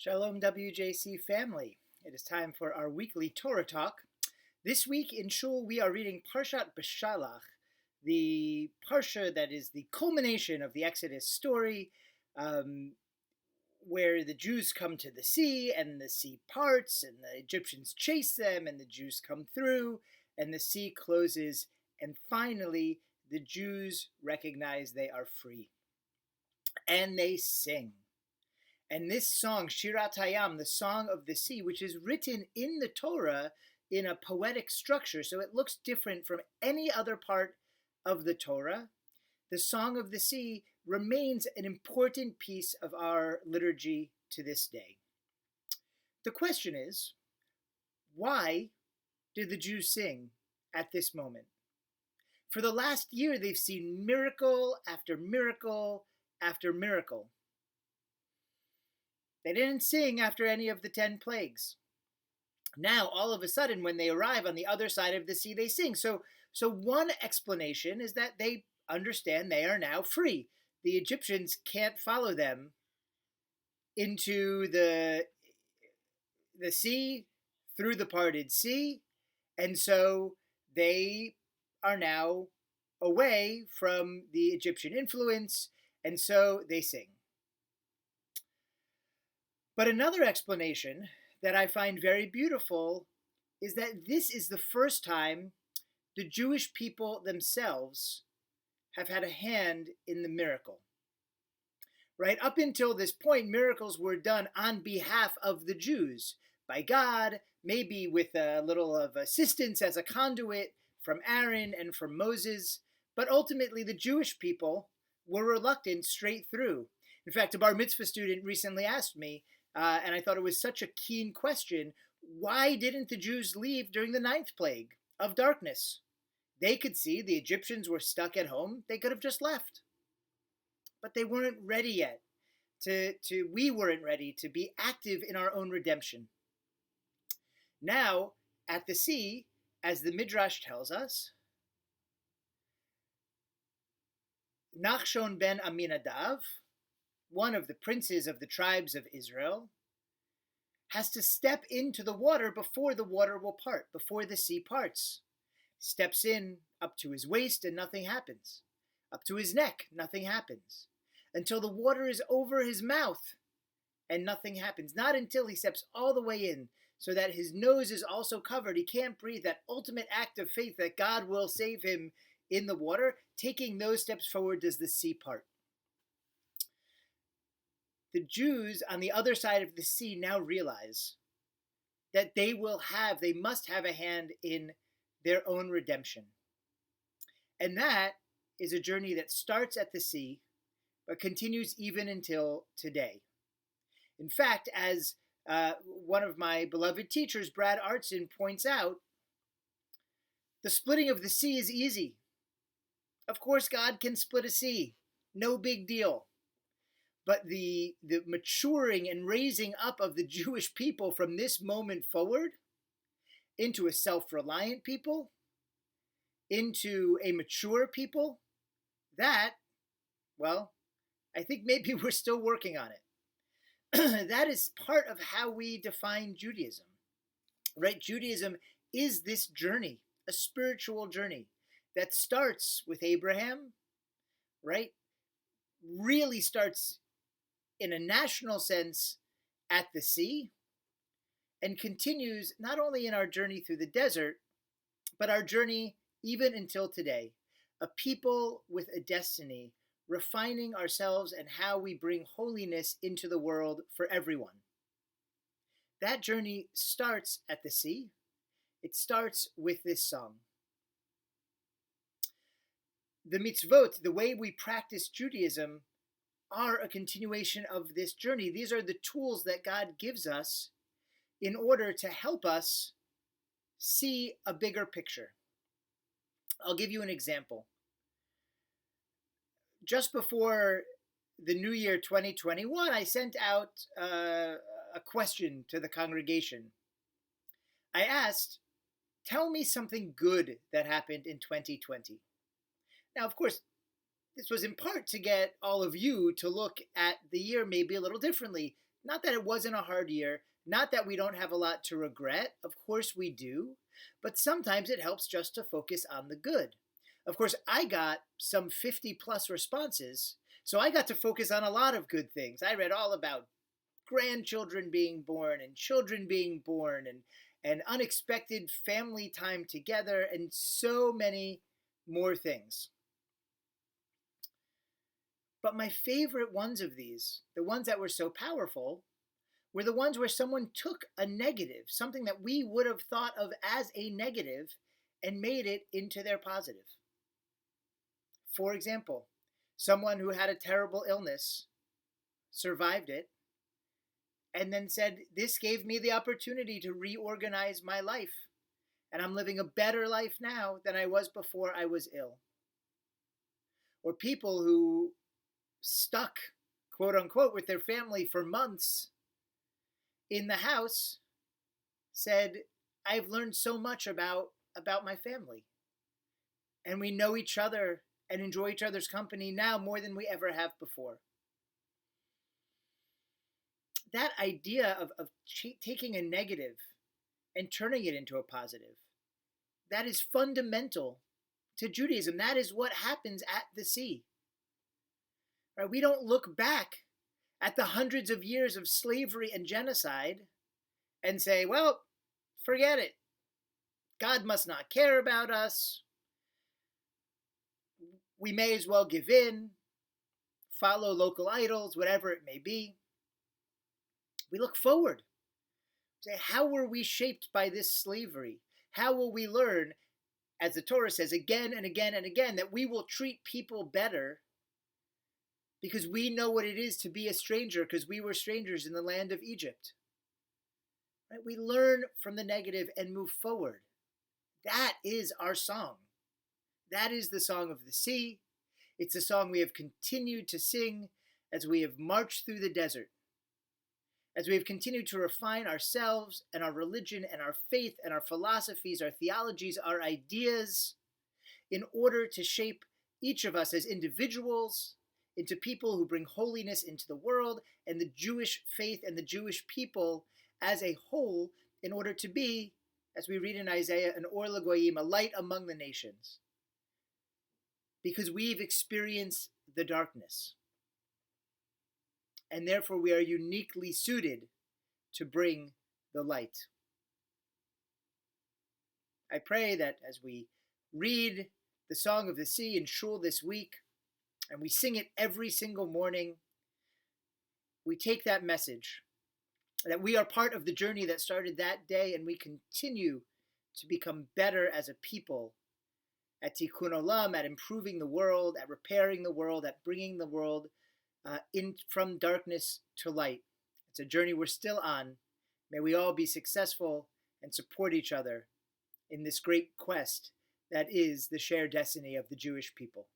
Shalom WJC family. It is time for our weekly Torah Talk. This week in Shul we are reading Parshat Beshalach, the Parsha that is the culmination of the Exodus story, where the Jews come to the sea and the sea parts and the Egyptians chase them and the Jews come through and the sea closes and finally the Jews recognize they are free. And they sing. And this song, Shirat HaYam, the Song of the Sea, which is written in the Torah in a poetic structure, so it looks different from any other part of the Torah, the Song of the Sea remains an important piece of our liturgy to this day. The question is, why did the Jews sing at this moment? For the last year, they've seen miracle after miracle after miracle. They didn't sing after any of the 10 plagues. Now, all of a sudden, when they arrive on the other side of the sea, they sing. So one explanation is that they understand they are now free. The Egyptians can't follow them into the sea, through the parted sea, and so they are now away from the Egyptian influence, and so they sing. But another explanation that I find very beautiful is that this is the first time the Jewish people themselves have had a hand in the miracle. Right? Up until this point, miracles were done on behalf of the Jews, by God, maybe with a little of assistance as a conduit from Aaron and from Moses, but ultimately the Jewish people were reluctant straight through. In fact, a bar mitzvah student recently asked me, and I thought it was such a keen question, why didn't the Jews leave during the 9th plague of darkness? They could see the Egyptians were stuck at home. They could have just left. But they weren't ready yet. We weren't ready to be active in our own redemption. Now, at the sea, as the Midrash tells us, Nachshon ben Aminadav, one of the princes of the tribes of Israel, has to step into the water before the water will part, before the sea parts. Steps in up to his waist and nothing happens. Up to his neck, nothing happens. Until the water is over his mouth and nothing happens. Not until he steps all the way in so that his nose is also covered. He can't breathe. That ultimate act of faith that God will save him in the water. Taking those steps forward does the sea part. The Jews on the other side of the sea now realize that they must have a hand in their own redemption. And that is a journey that starts at the sea, but continues even until today. In fact, as one of my beloved teachers, Brad Artson, points out, the splitting of the sea is easy. Of course, God can split a sea. No big deal. But the maturing and raising up of the Jewish people from this moment forward into a self-reliant people, into a mature people, that, well, I think maybe we're still working on it. That is part of how we define Judaism, right? Judaism is this journey, a spiritual journey that starts with Abraham, right? Really starts in a national sense at the sea and continues not only in our journey through the desert, but our journey even until today. A people with a destiny, refining ourselves and how we bring holiness into the world for everyone. That journey starts at the sea. It starts with this song. The mitzvot, the way we practice Judaism, are a continuation of this journey. These are the tools that God gives us in order to help us see a bigger picture. I'll give you an example. Just before the New Year 2021, I sent out a question to the congregation. I asked, tell me something good that happened in 2020. Now, of course, this was in part to get all of you to look at the year maybe a little differently. Not that it wasn't a hard year, not that we don't have a lot to regret. Of course we do. But sometimes it helps just to focus on the good. Of course, I got some 50 plus responses, so I got to focus on a lot of good things. I read all about grandchildren being born and children being born and unexpected family time together and so many more things. But my favorite ones of these, the ones that were so powerful, were the ones where someone took a negative, something that we would have thought of as a negative, and made it into their positive. For example, someone who had a terrible illness, survived it, and then said, "This gave me the opportunity to reorganize my life, and I'm living a better life now than I was before I was ill." Or people who stuck, quote unquote, with their family for months in the house said, "I've learned so much about my family, and we know each other and enjoy each other's company now more than we ever have before." That idea of taking a negative and turning it into a positive, that is fundamental to Judaism. That is what happens at the sea. Right? We don't look back at the hundreds of years of slavery and genocide and say, "Well, forget it. God must not care about us. We may as well give in, follow local idols," whatever it may be. We look forward. Say, how were we shaped by this slavery? How will we learn, as the Torah says again and again and again, that we will treat people better because we know what it is to be a stranger, because we were strangers in the land of Egypt. Right? We learn from the negative and move forward. That is our song. That is the song of the sea. It's a song we have continued to sing as we have marched through the desert, as we have continued to refine ourselves and our religion and our faith and our philosophies, our theologies, our ideas, in order to shape each of us as individuals into people who bring holiness into the world, and the Jewish faith and the Jewish people as a whole, in order to be, as we read in Isaiah, an or l'goyim, a light among the nations. Because we've experienced the darkness. And therefore we are uniquely suited to bring the light. I pray that as we read the Song of the Sea in Shul this week, and we sing it every single morning, we take that message, that we are part of the journey that started that day, and we continue to become better as a people at tikkun olam, at improving the world, at repairing the world, at bringing the world in from darkness to light. It's a journey we're still on. May we all be successful and support each other in this great quest that is the shared destiny of the Jewish people.